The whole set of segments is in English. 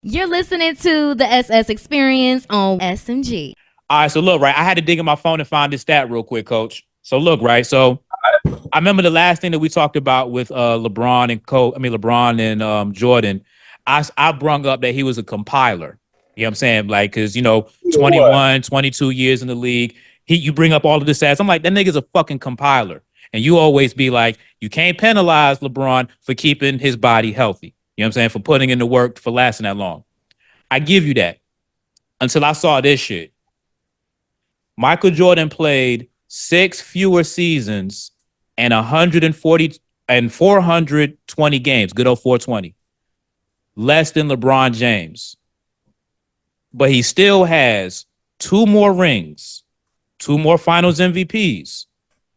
You're listening to the SS Experience on SMG. All right, so look, right. I had to dig in my phone and find this stat real quick, Coach. So look, right. So I remember the last thing that we talked about with LeBron and Jordan. I brung up that he was a compiler. You know what I'm saying? Like, because, 21, 22 years in the league. You bring up all of the stats. I'm like, that nigga's a fucking compiler. And you always be like, you can't penalize LeBron for keeping his body healthy. You know what I'm saying? For putting in the work, for lasting that long. I give you that. Until I saw this shit. Michael Jordan played 6 fewer seasons and 140 and 420 games. Good old 420. Less than LeBron James. But he still has 2 more rings, 2 more Finals MVPs,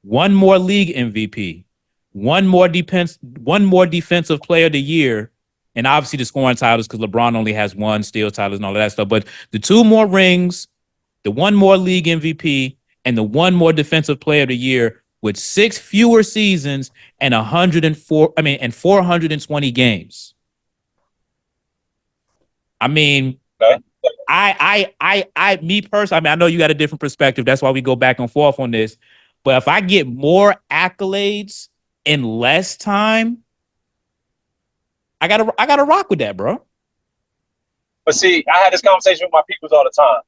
1 more league MVP, one more defensive player of the year, and obviously the scoring titles because LeBron only has one steal titles and all of that stuff. But the 2 more rings, the 1 more league MVP, and the 1 more defensive player of the year with 6 fewer seasons and 104, and 420 games. I mean, Okay. me personally, I know you got a different perspective. That's why we go back and forth on this. But if I get more accolades in less time, I gotta rock with that, bro. But see, I had this conversation with my peoples all the time.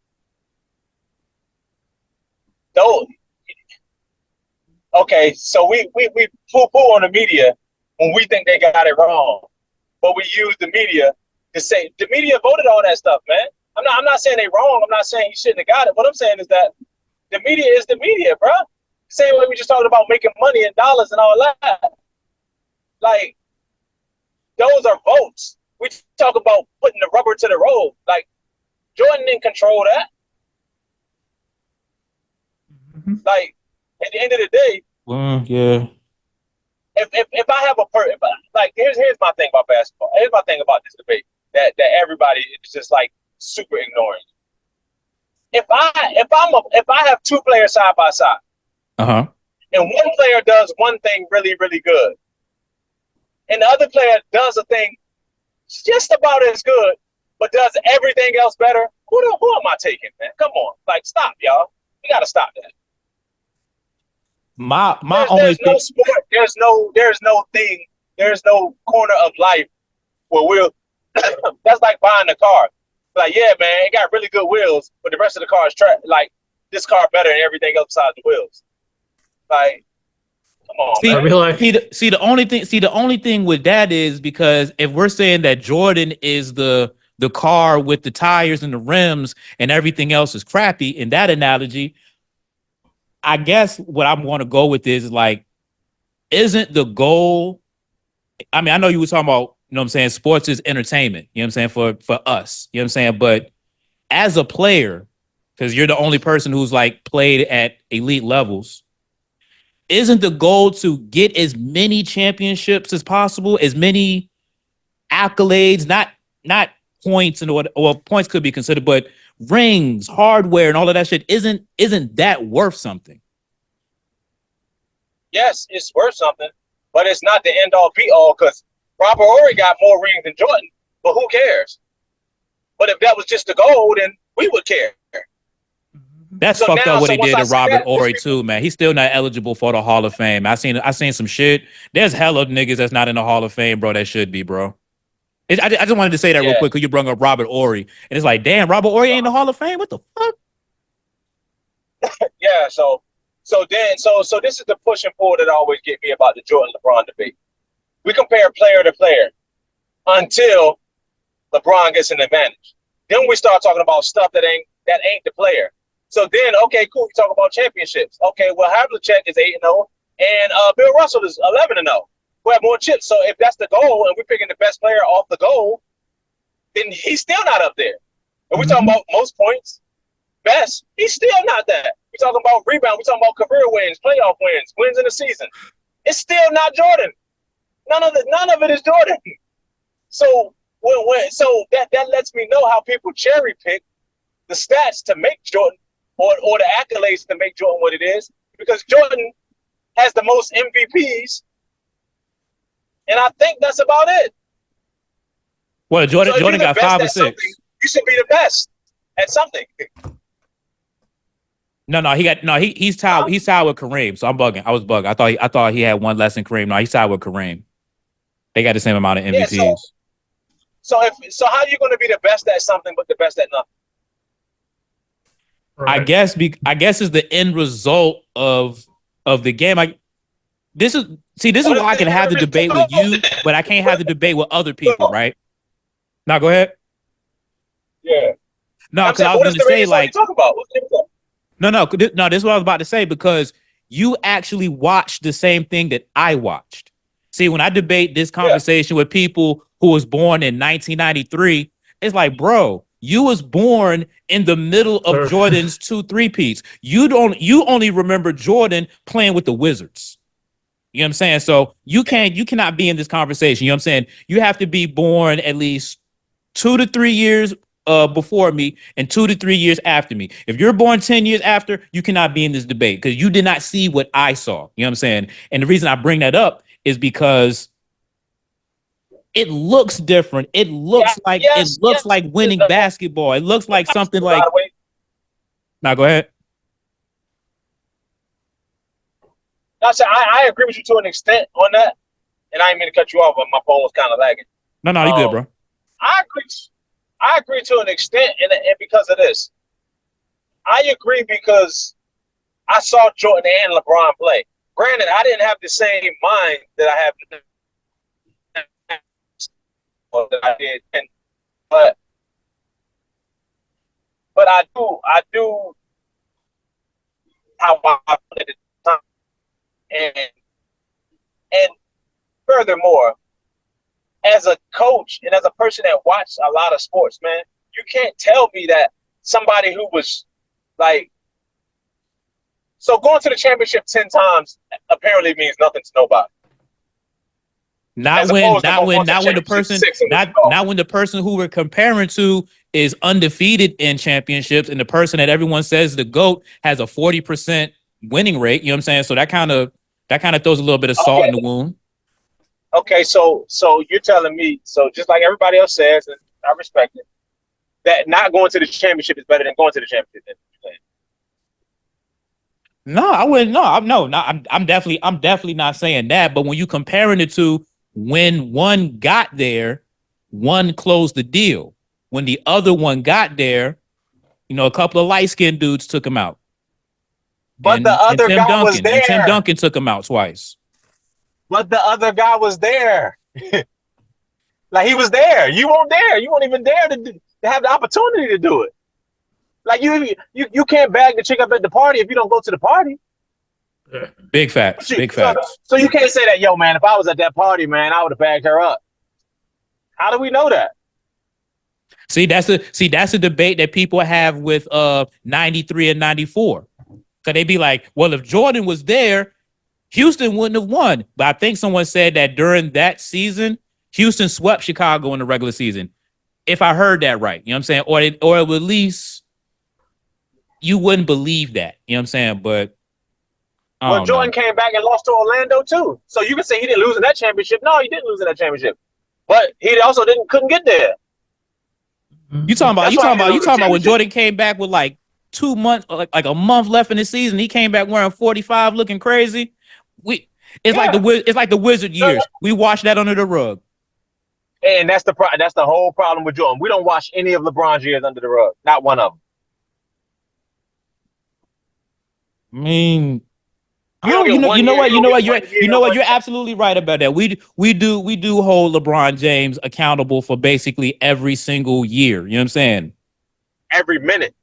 Though, okay, so we poo-poo on the media when we think they got it wrong. But we use the media to say the media voted all that stuff, man. I'm not saying they wrong. I'm not saying he shouldn't have got it. What I'm saying is that the media is the media, bro. Same way we just talked about making money in dollars and all that. Like, those are votes. We talk about putting the rubber to the road. Like, Jordan didn't control that. Like, at the end of the day, Yeah. if I have like, here's my thing about basketball. Here's my thing about this debate that everybody is just like super ignoring. If I have 2 players side by side, Uh-huh. and one player does one thing really, really good, and the other player does a thing just about as good, but does everything else better, who am I taking, man? Come on. Like, stop, y'all. You gotta stop that. My There's only there's no thing. sport, there's no corner of life where we'll that's like buying a car. Like, yeah, man, it got really good wheels, but the rest of the car is like, this car better than everything else besides the wheels. Like, come on, See, I man. realize the only thing with that is because if we're saying that Jordan is the car with the tires and the rims and everything else is crappy in that analogy, I guess what I'm going to go with is like, isn't the goal? I mean, I know you were talking about, what I'm saying, sports is entertainment, you know what I'm saying, for us, you know what I'm saying? But as a player, because you're the only person who's like played at elite levels, isn't the goal to get as many championships as possible, as many accolades, not points and or points could be considered, but rings, hardware, and all of that shit isn't that worth something? Yes, it's worth something, but it's not the end all be all because Robert Horry got more rings than Jordan, but who cares? But if that was just the goal, then we would care. That's So fucked up now, what so he once did I to say Robert that, Ory too, man. He's still not eligible for the Hall of Fame. I seen some shit. There's hella niggas that's not in the Hall of Fame, bro. That should be, bro. I just wanted to say that real yeah, quick because you brought up Robert Ory, and it's like, damn, Robert Ory ain't in the Hall of Fame. What the fuck? yeah. So this is the push and pull that always get me about the Jordan LeBron debate. We compare player to player until LeBron gets an advantage. Then we start talking about stuff that ain't the player. So then, okay, cool. We talk about championships. Okay, well, Havlicek is 8-0, and Bill Russell is 11-0. We have more chips. So if that's the goal, and we're picking the best player off the goal, then he's still not up there. And we're talking about most points, best. He's still not that. We're talking about rebound. We're talking about career wins, playoff wins, wins in the season. It's still not Jordan. None of it is Jordan. So so that lets me know how people cherry pick the stats to make Jordan or the accolades to make Jordan what it is, because Jordan has the most MVPs, and I think that's about it. Well, Jordan So if you're got the best 5 or at something, 6. you should be the best at something. No, he's tied with Kareem. So I'm bugging. I was bugging. I thought he had one less than Kareem. No, he's tied with Kareem. They got the same amount of Yeah. MVPs. So how are you going to be the best at something but the best at nothing? I guess it's the end result of the game. This is why I can have the debate with you, but I can't have the debate with other people, right? Now go ahead. Yeah. No, because I was going to say like, talk about? no, this is what I was about to say because you actually watched the same thing that I watched. See, when I debate this conversation with people who was born in 1993, it's like, bro, you was born in the middle of Jordan's 2 3-peats. You only remember Jordan playing with the Wizards. You know what I'm saying? So you cannot be in this conversation. You know what I'm saying? You have to be born at least 2 to 3 years before me and 2 to 3 years after me. If you're born 10 years after, you cannot be in this debate because you did not see what I saw. You know what I'm saying? And the reason I bring that up is because it looks different. It looks like winning basketball. It looks like something like. Now go ahead. No, so I agree with you to an extent on that, and I didn't mean to cut you off, but my phone was kind of lagging. No, you good, bro. I agree to an extent, and because of this, I agree because I saw Jordan and LeBron play. Granted, I didn't have the same mind that I have that I did, but I do how I played at the time, and furthermore, as a coach and as a person that watched a lot of sports, man, you can't tell me that somebody who was like, so going to the championship 10 times apparently means nothing to nobody. Not when the person who we're comparing to is undefeated in championships, and the person that everyone says the GOAT has a 40% winning rate. You know what I'm saying? So that kind of throws a little bit of salt in the wound. Okay, so you're telling me, so just like everybody else says, and I respect it, that not going to the championship is better than going to the championship. No, I wouldn't. No, I'm definitely not saying that. But when you comparing it to when one got there, one closed the deal. When the other one got there, a couple of light-skinned dudes took him out. But the other guy was there. And Tim Duncan took him out twice. But the other guy was there. Like, he was there. You weren't there. You weren't even there to have the opportunity to do it. Like, you can't bag the chick up at the party if you don't go to the party. Big facts. Big facts. So you can't say that, yo, man, if I was at that party, man, I would have bagged her up. How do we know that? See, that's a debate that people have with 93 and 94. Because they be like, well, if Jordan was there, Houston wouldn't have won. But I think someone said that during that season, Houston swept Chicago in the regular season. If I heard that right, you know what I'm saying? Or at least you wouldn't believe that. You know what I'm saying? But Jordan came back and lost to Orlando too. So you can say he didn't lose in that championship. No, he didn't lose in that championship. But he also couldn't get there. You talking about when Jordan came back with like 2 months, like a month left in the season. He came back wearing 45, looking crazy. It's like the Wizard years. We watched that under the rug. And that's the whole problem with Jordan. We don't wash any of LeBron's years under the rug. Not one of them. I mean, you know what? You're absolutely right about that. We do hold LeBron James accountable for basically every single year. You know what I'm saying? Every minute.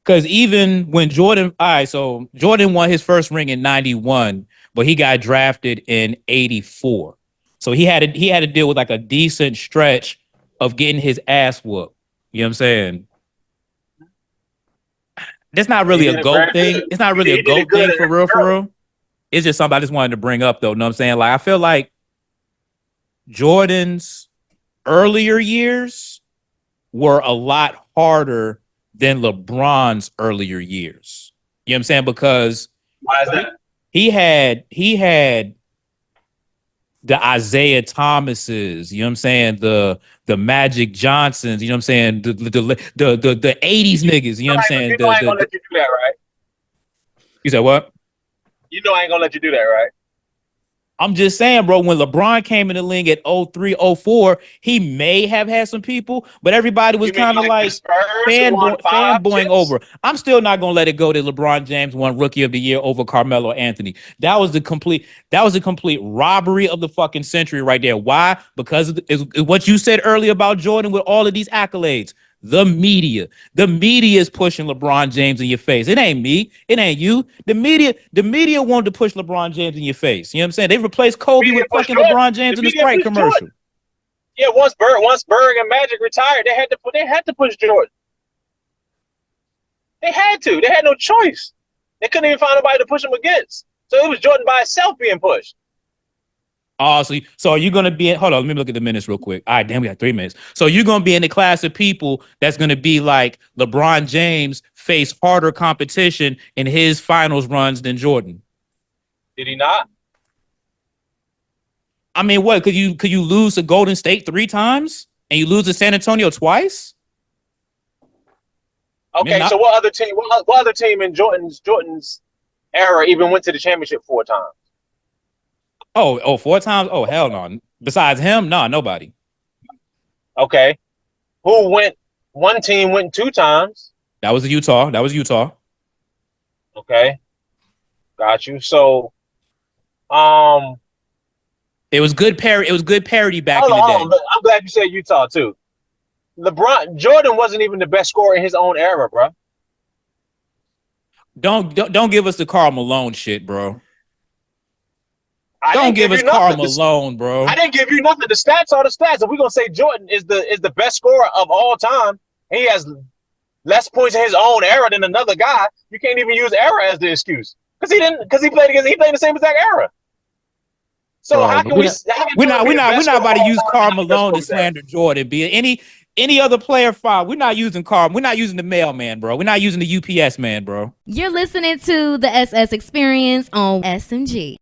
Because even when Jordan won his first ring in 91, but he got drafted in 84. So he had to deal with like a decent stretch of getting his ass whooped. You know what I'm saying? That's not really a GOAT thing. It's not really a GOAT thing for real. It's just something I just wanted to bring up though. You know what I'm saying? Like, I feel like Jordan's earlier years were a lot harder than LeBron's earlier years. You know what I'm saying? Because why is that? He had the Isaiah Thomases, you know what I'm saying? The Magic Johnsons, you know what I'm saying? The 80s niggas, you know what I'm saying? You know I ain't gonna let you do that, right? You said what? You know I ain't gonna let you do that, right? I'm just saying, bro, when LeBron came in the league at 03, 04, he may have had some people, but everybody was You mean kind of like the like Spurs who won 5 fanboying chips? over. I'm still not gonna let it go that LeBron James won Rookie of the Year over Carmelo Anthony. That was a complete robbery of the fucking century right there. Why? Because is what you said earlier about Jordan with all of these accolades. The media. The media is pushing LeBron James in your face. It ain't me. It ain't you. The media wanted to push LeBron James in your face. You know what I'm saying? They replaced Kobe Media with pushed fucking Jordan. LeBron James The in the media Sprite pushed commercial. Jordan. Yeah, once Berg and Magic retired, they had to push Jordan. They had to. They had no choice. They couldn't even find nobody to push him against. So it was Jordan by itself being pushed. Oh, so are you gonna be in? Hold on, let me look at the minutes real quick. All right, damn, we got 3 minutes. So you're gonna be in the class of people that's gonna be like LeBron James face harder competition in his finals runs than Jordan. Did he not? I mean, what could you lose to Golden State 3 times and you lose to San Antonio twice? I mean, Okay, so what other team? What other team in Jordan's era even went to the championship 4 times? 4 times? Oh, hell no. Besides him, no, nobody. Okay, who went? One team went 2 times. That was Utah. That was Utah. Okay, got you. So, It was good parity. It was good parity back in the hold day. on. I'm glad you said Utah too. Jordan wasn't even the best scorer in his own era, bro. Don't give us the Karl Malone shit, bro. I Don't didn't give give us you Karl nothing. Malone, bro. I didn't give you nothing. The stats are the stats. If we're gonna say Jordan is the best scorer of all time, and he has less points in his own era than another guy, you can't even use era as the excuse because he played the same exact era. So Bro, how can we're we? not How can we're Jordan not be we're the not we're best not scorer of about to all use time? Karl Not the best Malone scorer to of his era? slander Jordan. Be it any other player fine. We're not using Karl. We're not using the mailman, bro. We're not using the UPS man, bro. You're listening to the SS Experience on SMG.